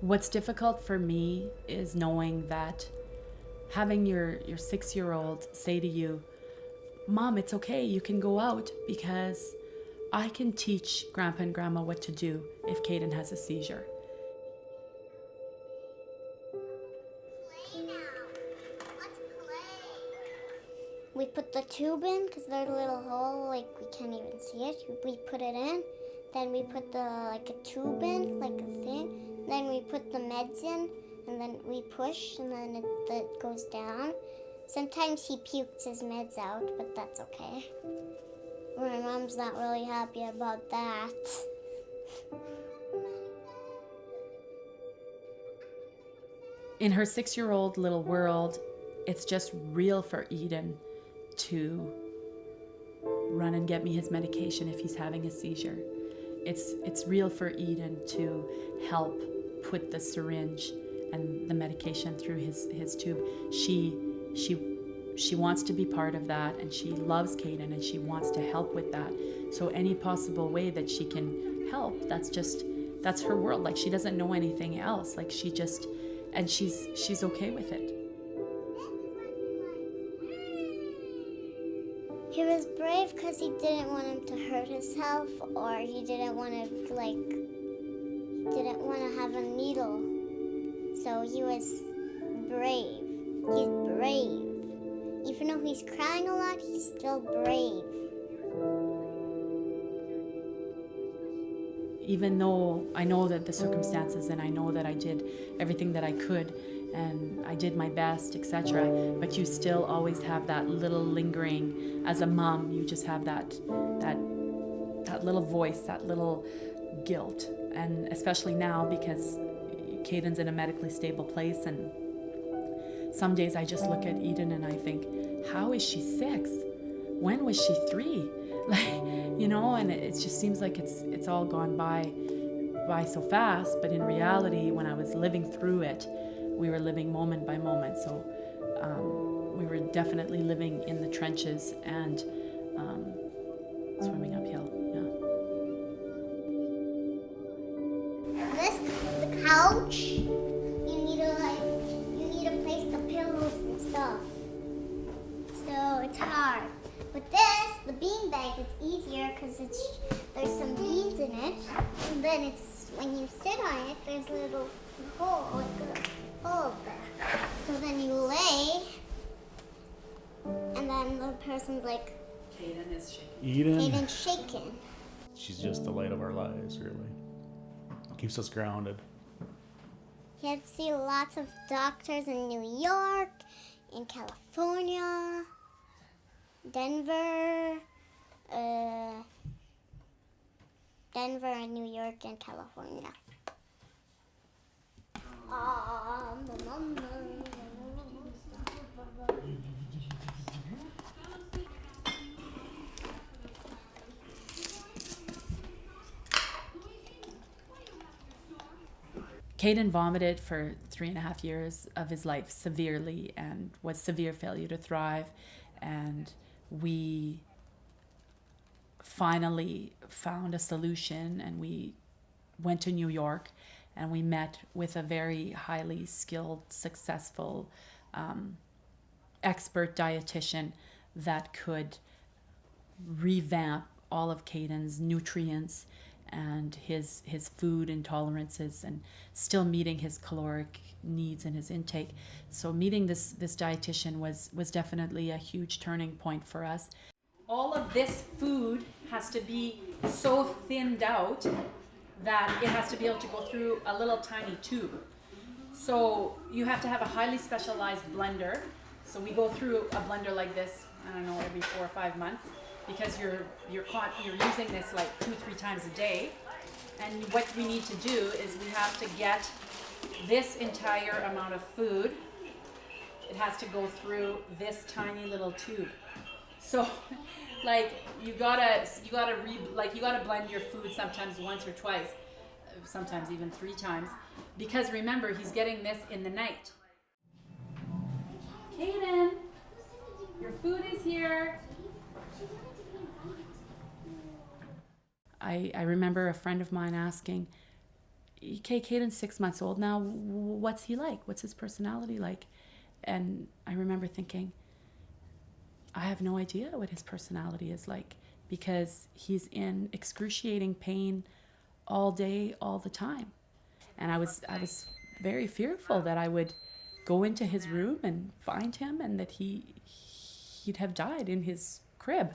What's difficult for me is knowing that having your 6-year-old say to you, Mom, it's okay, you can go out because I can teach Grandpa and Grandma what to do if Kayden has a seizure. We put the tube in because there's a little hole, like we can't even see it. We put it in, then we put a tube in, like a thing. Then we put the meds in, and then we push, and then it goes down. Sometimes he pukes his meds out, but that's okay. My mom's not really happy about that. In her 6-year-old little world, it's just real for Eden to run and get me his medication if he's having a seizure. It's real for Eden to help put the syringe and the medication through his tube. She wants to be part of that, and she loves Kayden, and she wants to help with that. So any possible way that she can help, that's her world. Like, she doesn't know anything else. Like, and she's okay with it. He was brave because he didn't want him to hurt himself, or he didn't want to have a needle. So he was brave. He's brave. Even though he's crying a lot, he's still brave. Even though I know that the circumstances, and I know that I did everything that I could, and I did my best, etc., but you still always have that little lingering, as a mom, you just have that little voice, that little guilt. And especially now, because Kayden's in a medically stable place, and some days I just look at Eden and I think, how is she 6? When was she 3? Like, and it just seems like it's all gone by so fast. But in reality, when I was living through it, we were living moment by moment. So we were definitely living in the trenches and swimming uphill. The couch. You need to place the pillows and stuff. So it's hard. With this, the bean bag, it's easier because there's some beans in it, and then when you sit on it, there's a little hole, like a hole there. So then you lay, and then the person's like, Kayden is shaking. Kayden's shaking. She's just the light of our lives, really. Keeps us grounded. He had to see lots of doctors in New York, in California, Denver, and New York and California. Kayden vomited for 3.5 years of his life severely, and was severe failure to thrive. And we finally found a solution, and we went to New York, and we met with a very highly skilled, successful, expert dietitian that could revamp all of Kayden's nutrients and his food intolerances, and still meeting his caloric needs and his intake. So meeting this dietitian was definitely a huge turning point for us. All of this food has to be so thinned out that it has to be able to go through a little tiny tube. So you have to have a highly specialized blender. So we go through a blender like this, I don't know, every 4 or 5 months, because you're using this like 2-3 times a day. And what we need to do is we have to get this entire amount of food. It has to go through this tiny little tube. So, like, you gotta blend your food sometimes once or twice, sometimes even 3 times, because remember, he's getting this in the night. Kayden, your food is here. I remember a friend of mine asking, okay, Kayden's 6 months old now. What's he like? What's his personality like? And I remember thinking, I have no idea what his personality is like, because he's in excruciating pain all day, all the time. And I was very fearful that I would go into his room and find him, and that he'd have died in his crib.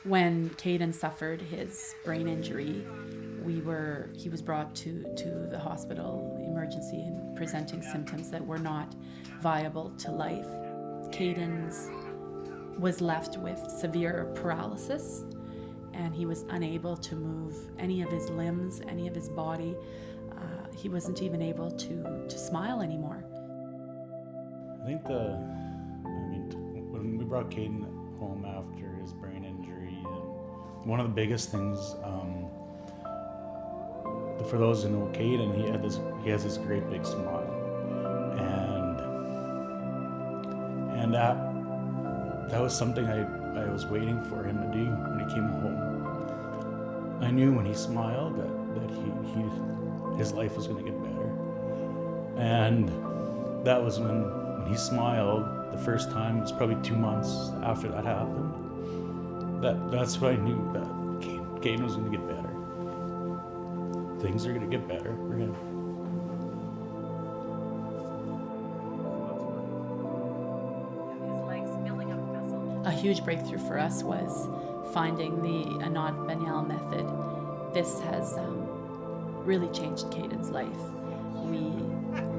When Kayden suffered his brain injury, he was brought to the hospital emergency and presenting symptoms that were not viable to life. Kayden's was left with severe paralysis, and he was unable to move any of his limbs, any of his body. He wasn't even able to smile anymore. I think when we brought Kayden home after his brain injury, and one of the biggest things, for those who know Kayden, he has this great big smile, and that was something I was waiting for him to do when he came home. I knew when he smiled that his life was going to get better, and that was when he smiled the first time. It was probably 2 months after that happened. That's when I knew that Kayden was going to get better. Things are going to get better for him. A huge breakthrough for us was finding the Anand Banyal method. This has really changed Kayden's life.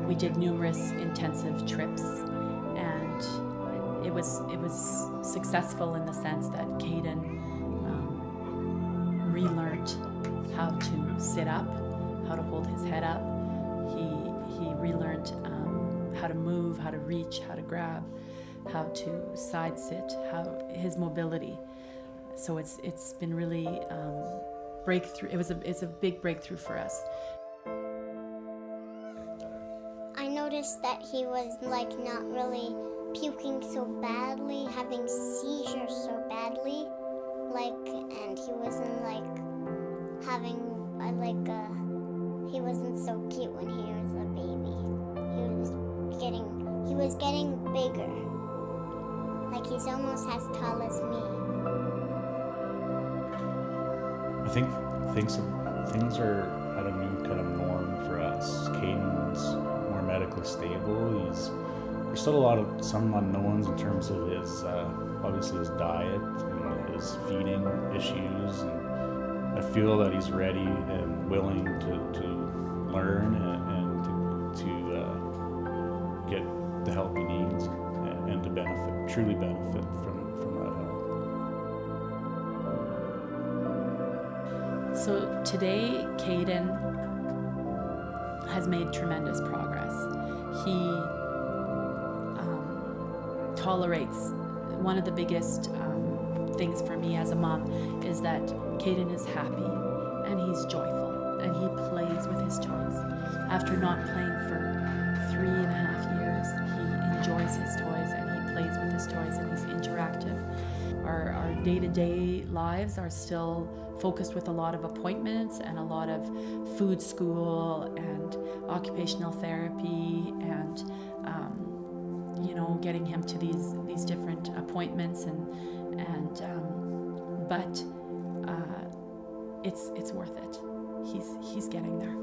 We did numerous intensive trips, and it was successful in the sense that Kayden relearned how to sit up, how to hold his head up. He relearned how to move, how to reach, how to grab, how to side sit, how his mobility. So it's been really breakthrough. It's a big breakthrough for us. I noticed that he was like not really puking so badly, having seizures so badly, and he wasn't having he wasn't so cute when he was a baby. He was getting bigger. Like he's almost as tall as me. I think things are at a new kind of norm for us. Kayden's more medically stable. There's still some unknowns in terms of his obviously his diet and his feeding issues, and I feel that he's ready and willing to learn and to get the help he needs and to truly benefit from that help. So today, Kayden has made tremendous progress. He tolerates. One of the biggest things for me as a mom is that Kayden is happy and he's joyful and he plays with his toys. After not playing for 3.5 years, he enjoys his toys and he plays with his toys and he's interactive. Our day-to-day lives are still focused with a lot of appointments and a lot of food school and occupational therapy and getting him to these different appointments but it's worth it. He's getting there.